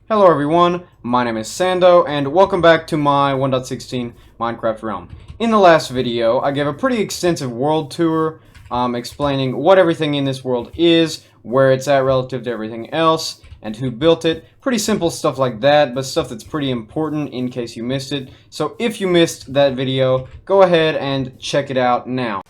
Hello everyone, my name is Sando, and welcome back to my 1.16 Minecraft realm. In the last video, I gave a pretty extensive world tour, explaining what everything in this world is, where it's at relative to everything else, and who built it. Pretty simple stuff like that, but stuff that's pretty important in case you missed it. So if you missed that video, go ahead and check it out now.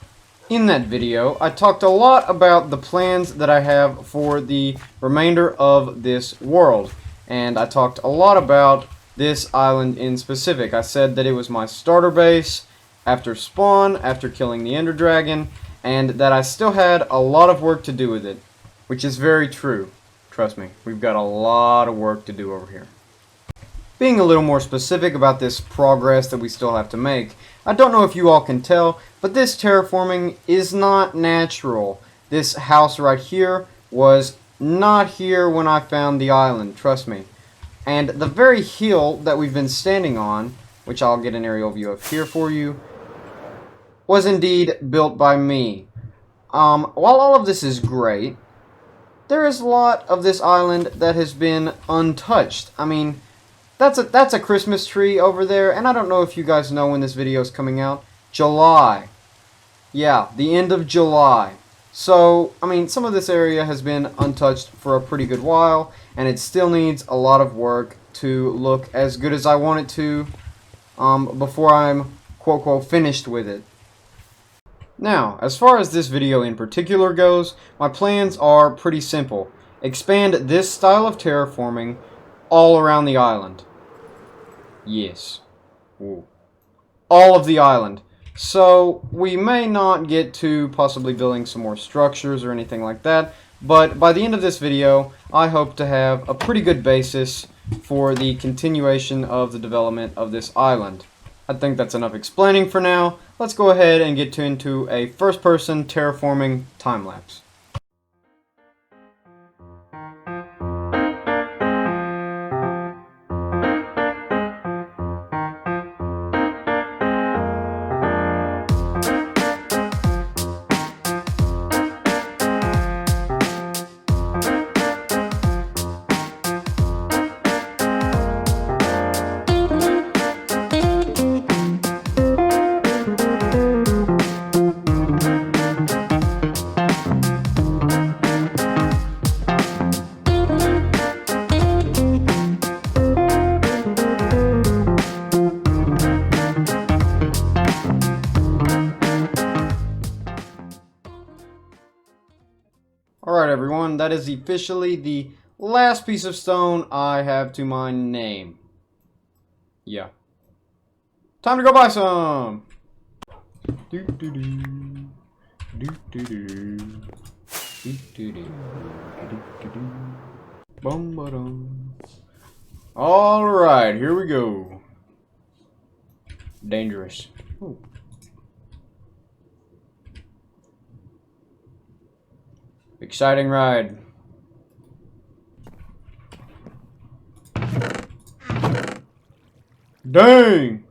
In that video, I talked a lot about the plans that I have for the remainder of this world. And I talked a lot about this island in specific. I said that it was my starter base after spawn, after killing the Ender Dragon, and that I still had a lot of work to do with it. Which is very true. Trust me, we've got a lot of work to do over here. Being a little more specific about this progress that we still have to make, I don't know if you all can tell, but this terraforming is not natural. This house right here was not here when I found the island, trust me. And the very hill that we've been standing on, which I'll get an aerial view of here for you, was indeed built by me. While all of this is great, there is a lot of this island that has been untouched. I mean, that's a Christmas tree over there, and I don't know if you guys know when this video is coming out. July. Yeah, the end of July. So, I mean, some of this area has been untouched for a pretty good while, and it still needs a lot of work to look as good as I want it to before I'm, quote-quote, finished with it. Now, as far as this video in particular goes, my plans are pretty simple. Expand this style of terraforming all around the island. Yes. Ooh. All of the island. So, we may not get to possibly building some more structures or anything like that, but by the end of this video, I hope to have a pretty good basis for the continuation of the development of this island. I think that's enough explaining for now. Let's go ahead and get into a first-person terraforming time-lapse. Alright everyone, that is officially the last piece of stone I have to my name. Yeah. Time to go buy some! Alright, here we go. Dangerous. Ooh. Exciting ride. Dang!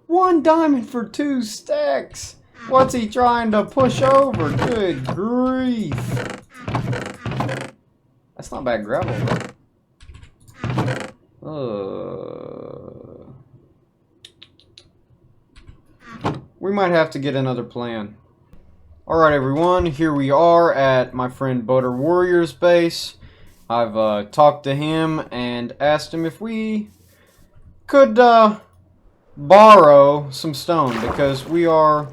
1 diamond for 2 stacks! What's he trying to push over? Good grief! That's not bad gravel though. We might have to get another plan. Alright everyone, here we are at my friend Butter Warrior's base. I've talked to him and asked him if we could borrow some stone, because we are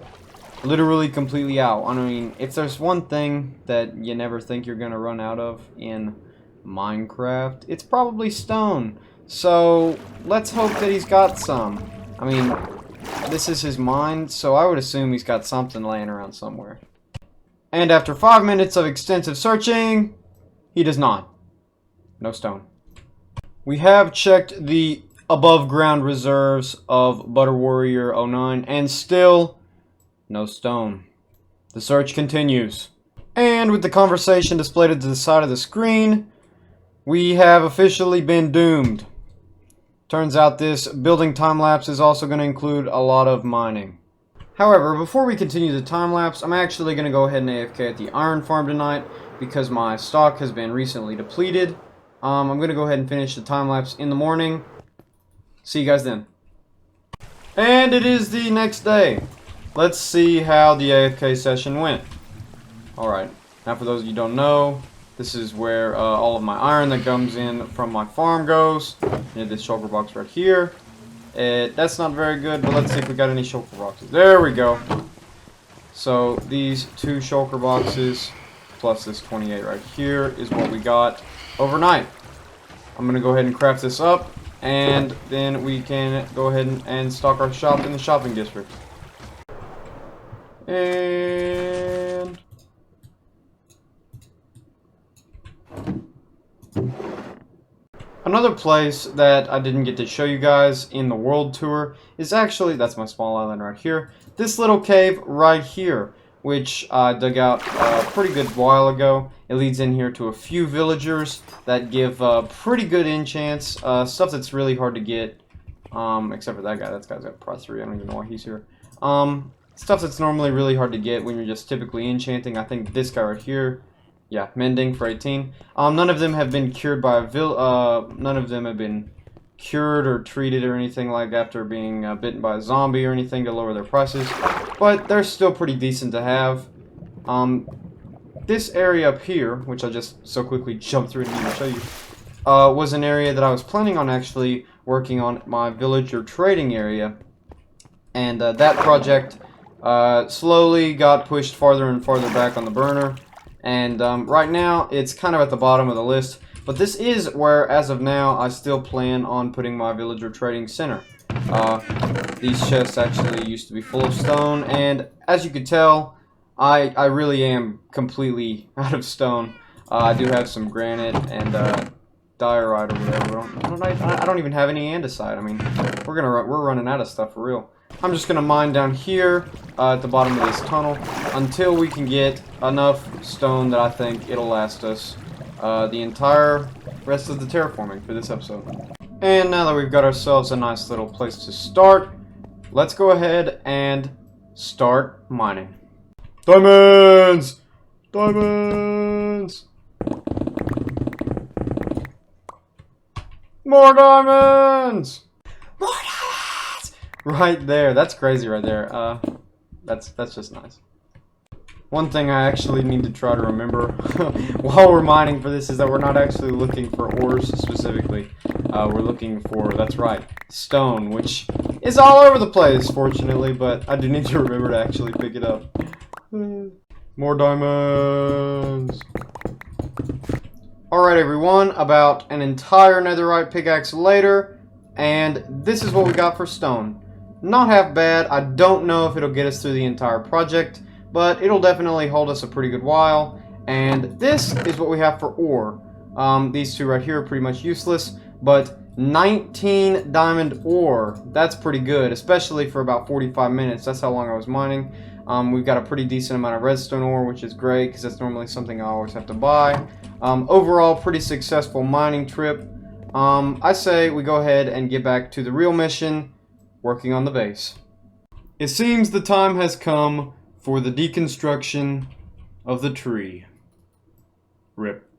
literally completely out. I mean, if there's one thing that you never think you're gonna run out of in Minecraft, it's probably stone. So let's hope that he's got some. I mean, this is his mine, so I would assume he's got something laying around somewhere. And after 5 minutes of extensive searching, he does not. No stone. We have checked the above ground reserves of Butter Warrior 09, and still no stone. The search continues. And with the conversation displayed to the side of the screen, we have officially been doomed. Turns out this building time-lapse is also going to include a lot of mining. However, before we continue the time-lapse, I'm actually going to go ahead and AFK at the iron farm tonight because my stock has been recently depleted. I'm going to go ahead and finish the time-lapse in the morning. See you guys then. And it is the next day. Let's see how the AFK session went. Alright, now for those of you who don't know, this is where all of my iron that comes in from my farm goes. Near this shulker box right here. That's not very good, but let's see if we got any shulker boxes. There we go. So these 2 shulker boxes plus this 28 right here is what we got overnight. I'm going to go ahead and craft this up, and then we can go ahead and stock our shop in the shopping district. And another place that I didn't get to show you guys in the world tour is actually, that's my small island right here, this little cave right here, which I dug out a pretty good while ago. It leads in here to a few villagers that give pretty good enchants, stuff that's really hard to get, except for that guy. That guy's got Pro 3, I don't even know why he's here. Stuff that's normally really hard to get when you're just typically enchanting. I think this guy right here, yeah, mending for 18. None of them have been cured by none of them have been cured or treated or anything like after being bitten by a zombie or anything to lower their prices, but they're still pretty decent to have. This area up here, which I just so quickly jumped through and didn't even show you, was an area that I was planning on actually working on my villager trading area, and that project slowly got pushed farther and farther back on the burner, and right now it's kind of at the bottom of the list. But this is where, as of now, I still plan on putting my villager trading center. These chests actually used to be full of stone, and as you could tell, I really am completely out of stone. I do have some granite and diorite or whatever. I don't even have any andesite. I mean, we're running out of stuff for real. I'm just gonna mine down here at the bottom of this tunnel until we can get enough stone that I think it'll last us the entire rest of the terraforming for this episode. And now that we've got ourselves a nice little place to start, let's go ahead and start mining. Diamonds! Diamonds! More diamonds! More diamonds! Right there, that's crazy right there. That's just nice. One thing I actually need to try to remember while we're mining for this is that we're not actually looking for ores specifically. We're looking for, that's right, stone, which is all over the place, fortunately, but I do need to remember to actually pick it up. More diamonds! Alright everyone, about an entire netherite pickaxe later, and this is what we got for stone. Not half bad. I don't know if it'll get us through the entire project, but it'll definitely hold us a pretty good while. And this is what we have for ore. These two right here are pretty much useless, but 19 diamond ore, that's pretty good, especially for about 45 minutes. That's how long I was mining. We've got a pretty decent amount of redstone ore, which is great, because that's normally something I always have to buy. Overall, pretty successful mining trip. I say we go ahead and get back to the real mission, working on the base. It seems the time has come for the deconstruction of the tree. RIP.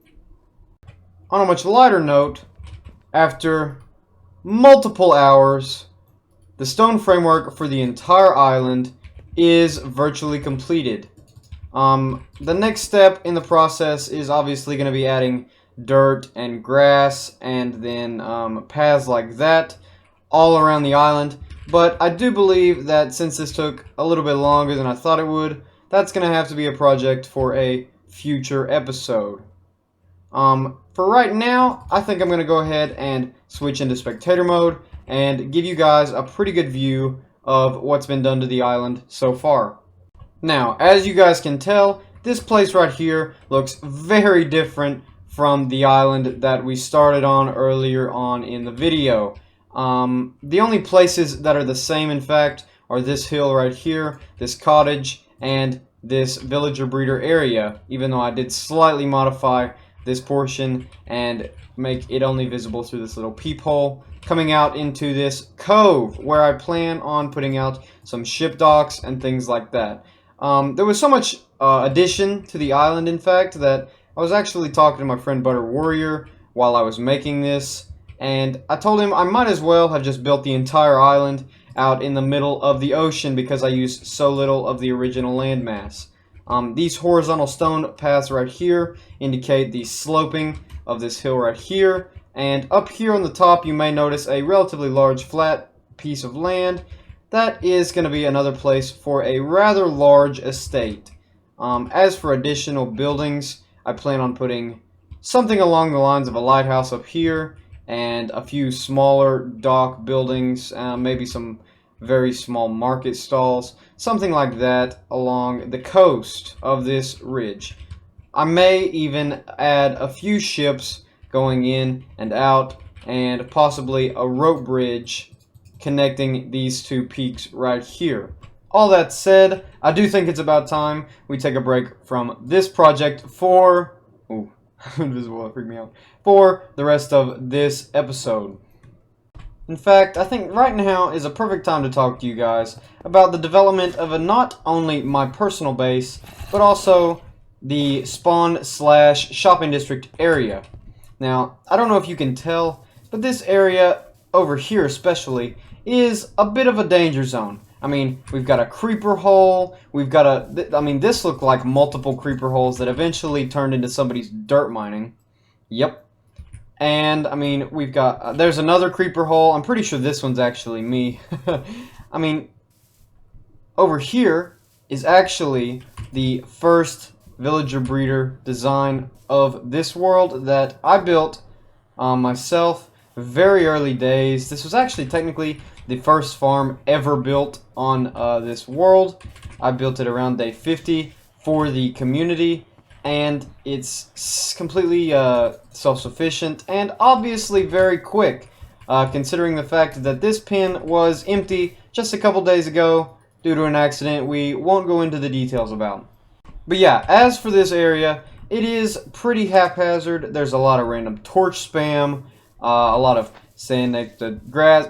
On a much lighter note, after multiple hours, the stone framework for the entire island is virtually completed. The next step in the process is obviously going to be adding dirt and grass and then paths like that all around the island. But I do believe that since this took a little bit longer than I thought it would, that's going to have to be a project for a future episode. For right now, I think I'm going to go ahead and switch into spectator mode and give you guys a pretty good view of what's been done to the island so far. Now, as you guys can tell, this place right here looks very different from the island that we started on earlier on in the video. The only places that are the same, in fact, are this hill right here, this cottage, and this villager breeder area, even though I did slightly modify this portion and make it only visible through this little peephole coming out into this cove where I plan on putting out some ship docks and things like that. There was so much addition to the island, in fact, that I was actually talking to my friend Butter Warrior while I was making this, and I told him I might as well have just built the entire island out in the middle of the ocean because I used so little of the original landmass. These horizontal stone paths right here indicate the sloping of this hill right here, and up here on the top you may notice a relatively large flat piece of land. That is going to be another place for a rather large estate. As for additional buildings, I plan on putting something along the lines of a lighthouse up here, and a few smaller dock buildings, maybe some very small market stalls, something like that along the coast of this ridge. I may even add a few ships going in and out, and possibly a rope bridge connecting these two peaks right here. All that said, I do think it's about time we take a break from this project for... Ooh, invisible, that freaked me out. For the rest of this episode. In fact, I think right now is a perfect time to talk to you guys about the development of not only my personal base, but also the spawn/shopping district area. Now, I don't know if you can tell, but this area over here especially is a bit of a danger zone. I mean, we've got a creeper hole, we've got a... I mean, this looked like multiple creeper holes that eventually turned into somebody's dirt mining. Yep. And, I mean, we've got... there's another creeper hole. I'm pretty sure this one's actually me. I mean, over here is actually the first villager breeder design of this world that I built myself. Very early days. This was actually technically the first farm ever built on this world. I built it around day 50 for the community, and it's completely self-sufficient and obviously very quick, considering the fact that this pen was empty just a couple days ago due to an accident we won't go into the details about. But yeah, as for this area, it is pretty haphazard. There's a lot of random torch spam, a lot of saying that the grass,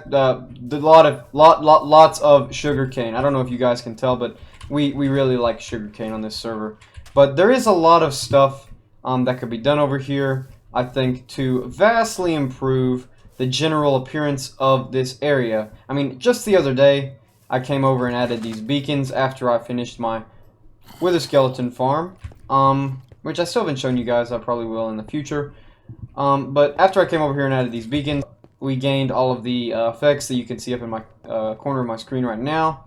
lots of sugar cane. I don't know if you guys can tell, but we really like sugar cane on this server. But there is a lot of stuff that could be done over here, I think, to vastly improve the general appearance of this area. I mean, just the other day, I came over and added these beacons after I finished my Wither Skeleton farm, which I still haven't shown you guys. I probably will in the future. But after I came over here and added these beacons, we gained all of the effects that you can see up in my corner of my screen right now.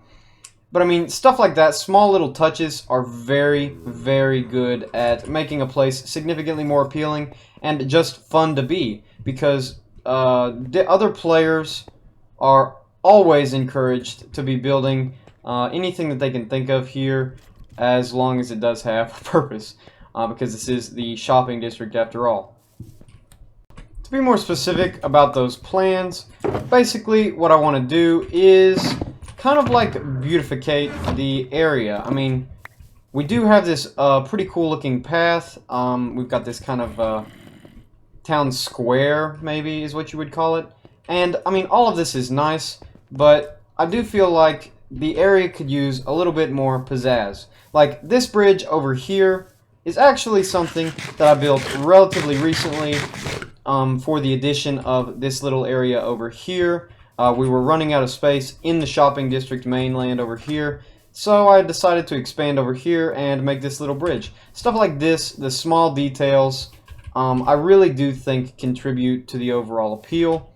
But I mean, stuff like that, small little touches are very, very good at making a place significantly more appealing and just fun to be, because the other players are always encouraged to be building anything that they can think of here, as long as it does have a purpose, because this is the shopping district after all. To be more specific about those plans, basically what I want to do is kind of like beautificate the area. I mean, we do have this pretty cool looking path. We've got this kind of town square, maybe is what you would call it. And I mean, all of this is nice, but I do feel like the area could use a little bit more pizzazz. Like this bridge over here is actually something that I built relatively recently. For the addition of this little area over here. We were running out of space in the shopping district mainland over here, so I decided to expand over here and make this little bridge. Stuff like this, the small details, I really do think contribute to the overall appeal,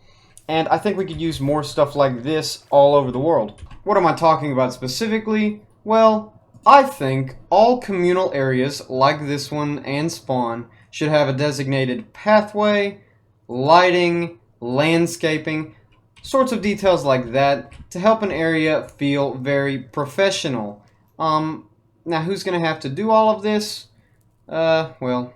and I think we could use more stuff like this all over the world. What am I talking about specifically? Well, I think all communal areas like this one and spawn should have a designated pathway, lighting, landscaping, sorts of details like that to help an area feel very professional. Now who's going to have to do all of this? Well,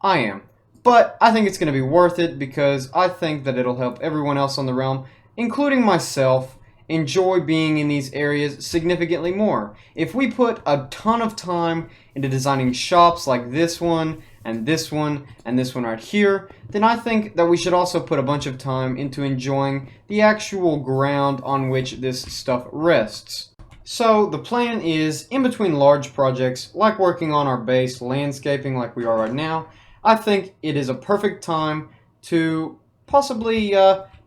I am. But I think it's going to be worth it because I think that it'll help everyone else on the realm, including myself, enjoy being in these areas significantly more. If we put a ton of time into designing shops like this one, and this one, and this one right here, then I think that we should also put a bunch of time into enjoying the actual ground on which this stuff rests. So the plan is, in between large projects, like working on our base landscaping like we are right now, I think it is a perfect time to possibly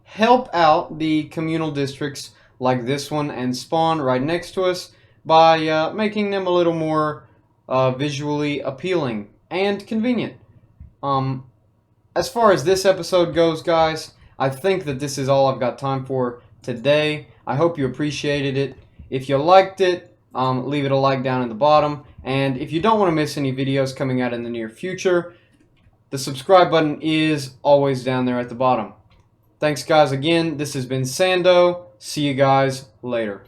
help out the communal districts like this one and spawn right next to us by making them a little more visually appealing and convenient. As far as this episode goes, guys, I think that this is all I've got time for today. I hope you appreciated it. If you liked it, leave it a like down in the bottom. And if you don't want to miss any videos coming out in the near future, the subscribe button is always down there at the bottom. Thanks, guys, again. This has been Sando. See you guys later.